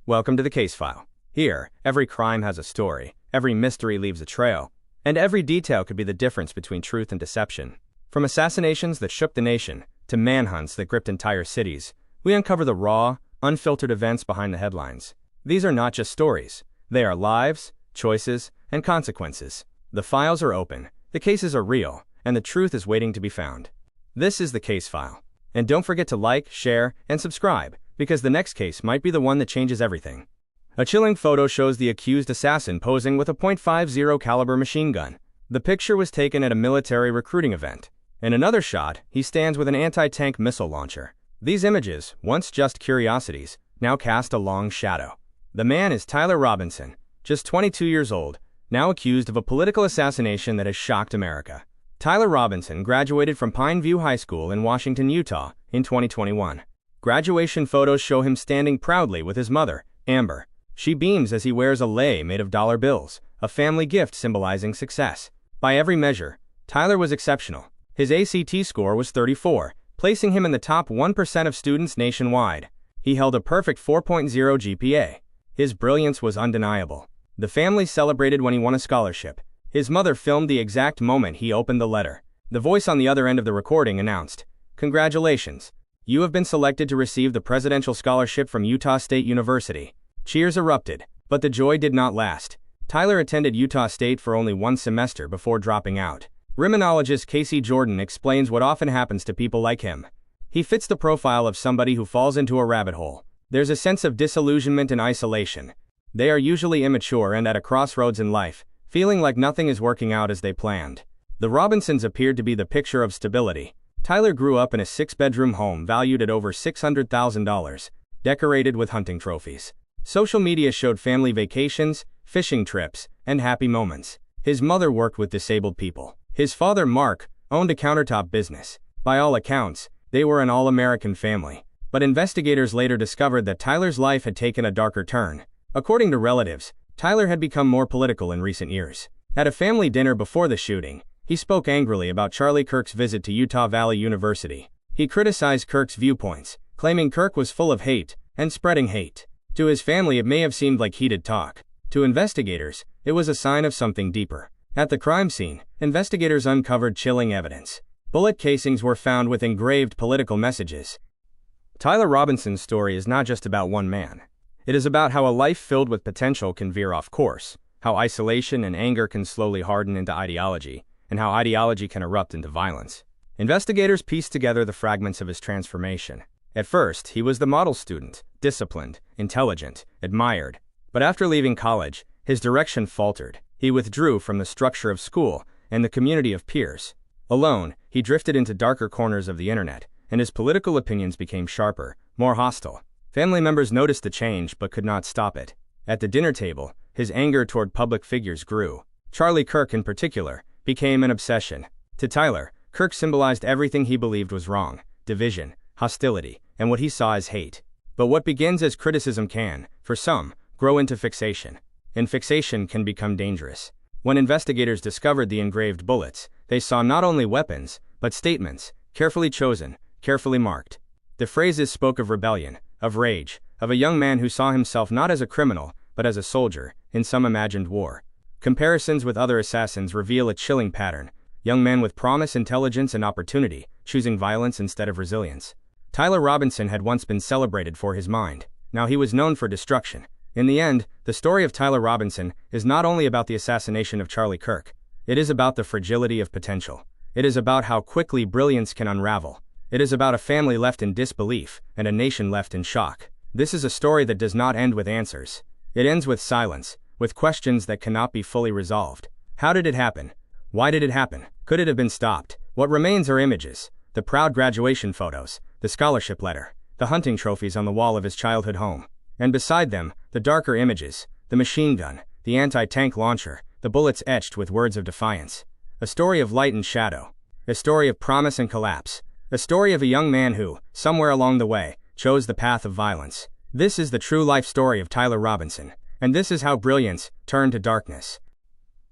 Welcome to the Case File. Here, every crime has a story, every mystery leaves a trail, and every detail could be the difference between truth and deception. From assassinations that shook the nation to manhunts that gripped entire cities, we uncover the raw, unfiltered events behind the headlines. These are not just stories. They are lives, choices, and consequences. The files are open, the cases are real, and the truth is waiting to be found. This is the Case File. And don't forget to like, share, and subscribe, because the next case might be the one that changes everything. A chilling photo shows the accused assassin posing with a .50 caliber machine gun. The picture was taken at a military recruiting event. In another shot, he stands with an anti-tank missile launcher. These images, once just curiosities, now cast a long shadow. The man is Tyler Robinson, just 22 years old, now accused of a political assassination that has shocked America. Tyler Robinson graduated from Pine View High School in Washington, Utah, in 2021. Graduation photos show him standing proudly with his mother, Amber. She beams as he wears a lei made of dollar bills, a family gift symbolizing success. By every measure, Tyler was exceptional. His ACT score was 34, placing him in the top 1% of students nationwide. He held a perfect 4.0 GPA. His brilliance was undeniable. The family celebrated when he won a scholarship. His mother filmed the exact moment he opened the letter. The voice on the other end of the recording announced, "Congratulations. You have been selected to receive the Presidential Scholarship from Utah State University." Cheers erupted, but the joy did not last. Tyler attended Utah State for only one semester before dropping out. Criminologist Casey Jordan explains what often happens to people like him. He fits the profile of somebody who falls into a rabbit hole. There's a sense of disillusionment and isolation. They are usually immature and at a crossroads in life, feeling like nothing is working out as they planned. The Robinsons appeared to be the picture of stability. Tyler grew up in a 6-bedroom home valued at over $600,000, decorated with hunting trophies. Social media showed family vacations, fishing trips, and happy moments. His mother worked with disabled people. His father, Mark, owned a countertop business. By all accounts, they were an all-American family. But investigators later discovered that Tyler's life had taken a darker turn. According to relatives, Tyler had become more political in recent years. At a family dinner before the shooting, he spoke angrily about Charlie Kirk's visit to Utah Valley University. He criticized Kirk's viewpoints, claiming Kirk was full of hate and spreading hate. To his family, it may have seemed like heated talk. To investigators, it was a sign of something deeper. At the crime scene, investigators uncovered chilling evidence. Bullet casings were found with engraved political messages. Tyler Robinson's story is not just about one man. It is about how a life filled with potential can veer off course, how isolation and anger can slowly harden into ideology, and how ideology can erupt into violence. Investigators pieced together the fragments of his transformation. At first, he was the model student, disciplined, intelligent, admired. But after leaving college, his direction faltered. He withdrew from the structure of school and the community of peers. Alone, he drifted into darker corners of the internet, and his political opinions became sharper, more hostile. Family members noticed the change but could not stop it. At the dinner table, his anger toward public figures grew. Charlie Kirk, in particular, became an obsession. To Tyler, Kirk symbolized everything he believed was wrong: division, hostility, and what he saw as hate. But what begins as criticism can, for some, grow into fixation. And fixation can become dangerous. When investigators discovered the engraved bullets, they saw not only weapons, but statements, carefully chosen, carefully marked. The phrases spoke of rebellion, of rage, of a young man who saw himself not as a criminal, but as a soldier, in some imagined war. Comparisons with other assassins reveal a chilling pattern: young men with promise, intelligence, and opportunity, choosing violence instead of resilience. Tyler Robinson had once been celebrated for his mind. Now he was known for destruction. In the end, the story of Tyler Robinson is not only about the assassination of Charlie Kirk. It is about the fragility of potential. It is about how quickly brilliance can unravel. It is about a family left in disbelief and a nation left in shock. This is a story that does not end with answers. It ends with silence, with questions that cannot be fully resolved. How did it happen? Why did it happen? Could it have been stopped? What remains are images: the proud graduation photos, the scholarship letter, the hunting trophies on the wall of his childhood home. And beside them, the darker images: the machine gun, the anti-tank launcher, the bullets etched with words of defiance. A story of light and shadow. A story of promise and collapse. A story of a young man who, somewhere along the way, chose the path of violence. This is the true life story of Tyler Robinson, and this is how brilliance turned to darkness.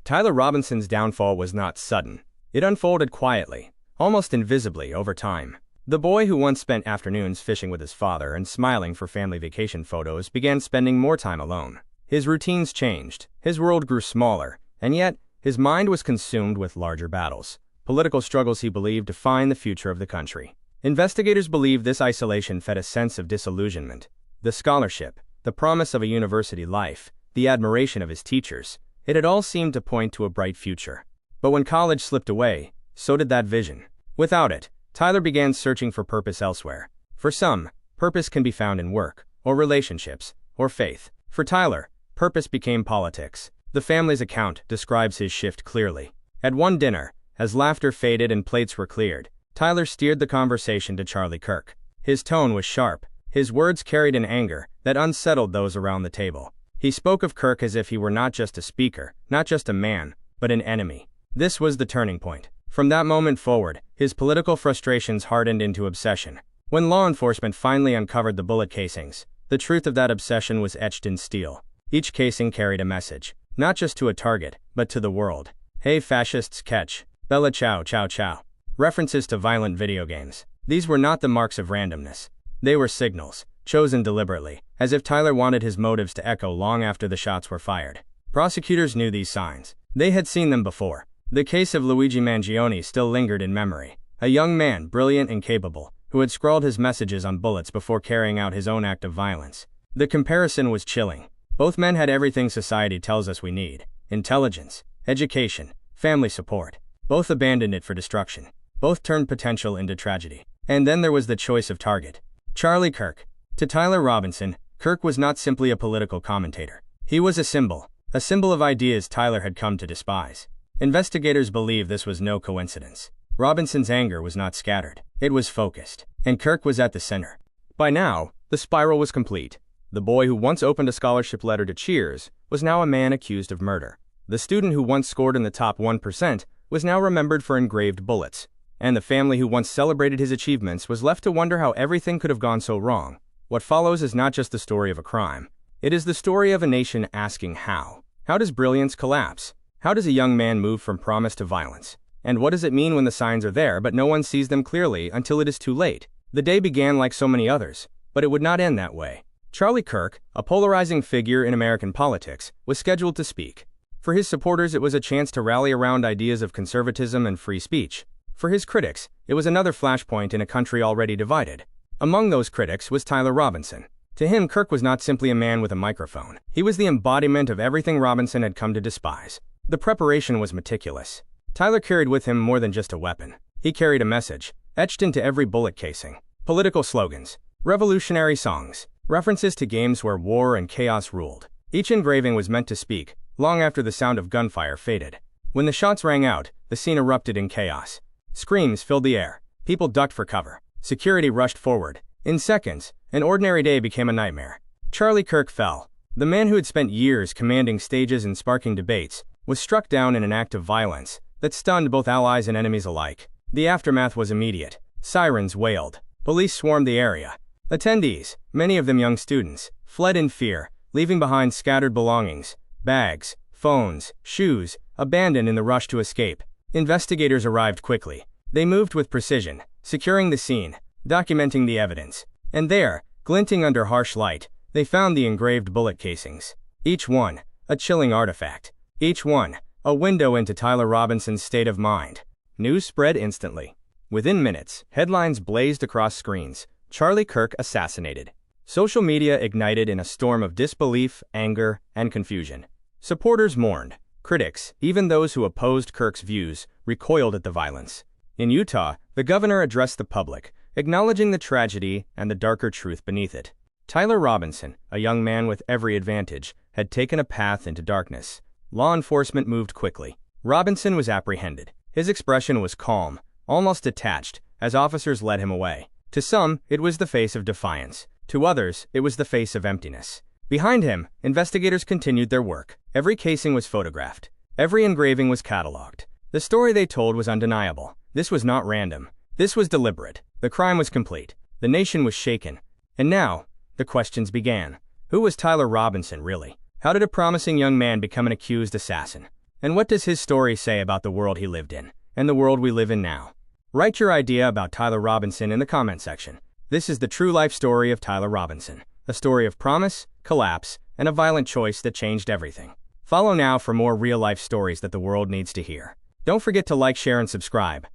Tyler Robinson's downfall was not sudden. It unfolded quietly, almost invisibly over time. The boy who once spent afternoons fishing with his father and smiling for family vacation photos began spending more time alone. His routines changed, his world grew smaller, and yet, his mind was consumed with larger battles. Political struggles he believed define the future of the country. Investigators believe this isolation fed a sense of disillusionment. The scholarship, the promise of a university life, the admiration of his teachers, it had all seemed to point to a bright future. But when college slipped away, so did that vision. Without it, Tyler began searching for purpose elsewhere. For some, purpose can be found in work, or relationships, or faith. For Tyler, purpose became politics. The family's account describes his shift clearly. At one dinner, as laughter faded and plates were cleared, Tyler steered the conversation to Charlie Kirk. His tone was sharp. His words carried an anger that unsettled those around the table. He spoke of Kirk as if he were not just a speaker, not just a man, but an enemy. This was the turning point. From that moment forward, his political frustrations hardened into obsession. When law enforcement finally uncovered the bullet casings, the truth of that obsession was etched in steel. Each casing carried a message, not just to a target, but to the world. Hey fascists, catch. Bella ciao ciao ciao. References to violent video games. These were not the marks of randomness. They were signals, chosen deliberately, as if Tyler wanted his motives to echo long after the shots were fired. Prosecutors knew these signs. They had seen them before. The case of Luigi Mangione still lingered in memory. A young man, brilliant and capable, who had scrawled his messages on bullets before carrying out his own act of violence. The comparison was chilling. Both men had everything society tells us we need: intelligence, education, family support. Both abandoned it for destruction. Both turned potential into tragedy. And then there was the choice of target. Charlie Kirk. To Tyler Robinson, Kirk was not simply a political commentator. He was a symbol of ideas Tyler had come to despise. Investigators believe this was no coincidence. Robinson's anger was not scattered. It was focused. And Kirk was at the center. By now, the spiral was complete. The boy who once opened a scholarship letter to Cheers was now a man accused of murder. The student who once scored in the top 1% was now remembered for engraved bullets. And the family who once celebrated his achievements was left to wonder how everything could have gone so wrong. What follows is not just the story of a crime. It is the story of a nation asking how. How does brilliance collapse? How does a young man move from promise to violence? And what does it mean when the signs are there but no one sees them clearly until it is too late? The day began like so many others, but it would not end that way. Charlie Kirk, a polarizing figure in American politics, was scheduled to speak. For his supporters, it was a chance to rally around ideas of conservatism and free speech. For his critics, it was another flashpoint in a country already divided. Among those critics was Tyler Robinson. To him, Kirk was not simply a man with a microphone. He was the embodiment of everything Robinson had come to despise. The preparation was meticulous. Tyler carried with him more than just a weapon. He carried a message, etched into every bullet casing. Political slogans, revolutionary songs, references to games where war and chaos ruled. Each engraving was meant to speak, long after the sound of gunfire faded. When the shots rang out, the scene erupted in chaos. Screams filled the air. People ducked for cover. Security rushed forward. In seconds, an ordinary day became a nightmare. Charlie Kirk fell. The man who had spent years commanding stages and sparking debates was struck down in an act of violence that stunned both allies and enemies alike. The aftermath was immediate. Sirens wailed. Police swarmed the area. Attendees, many of them young students, fled in fear, leaving behind scattered belongings, bags, phones, shoes, abandoned in the rush to escape. Investigators arrived quickly. They moved with precision, securing the scene, documenting the evidence. And there, glinting under harsh light, they found the engraved bullet casings. Each one, a chilling artifact. Each one, a window into Tyler Robinson's state of mind. News spread instantly. Within minutes, headlines blazed across screens. Charlie Kirk assassinated. Social media ignited in a storm of disbelief, anger, and confusion. Supporters mourned. Critics, even those who opposed Kirk's views, recoiled at the violence. In Utah, the governor addressed the public, acknowledging the tragedy and the darker truth beneath it. Tyler Robinson, a young man with every advantage, had taken a path into darkness. Law enforcement moved quickly. Robinson was apprehended. His expression was calm, almost detached, as officers led him away. To some, it was the face of defiance. To others, it was the face of emptiness. Behind him, investigators continued their work. Every casing was photographed. Every engraving was catalogued. The story they told was undeniable. This was not random. This was deliberate. The crime was complete. The nation was shaken. And now, the questions began. Who was Tyler Robinson really? How did a promising young man become an accused assassin? And what does his story say about the world he lived in, and the world we live in now? Write your idea about Tyler Robinson in the comment section. This is the true life story of Tyler Robinson, a story of promise, collapse, and a violent choice that changed everything. Follow now for more real-life stories that the world needs to hear. Don't forget to like, share, and subscribe.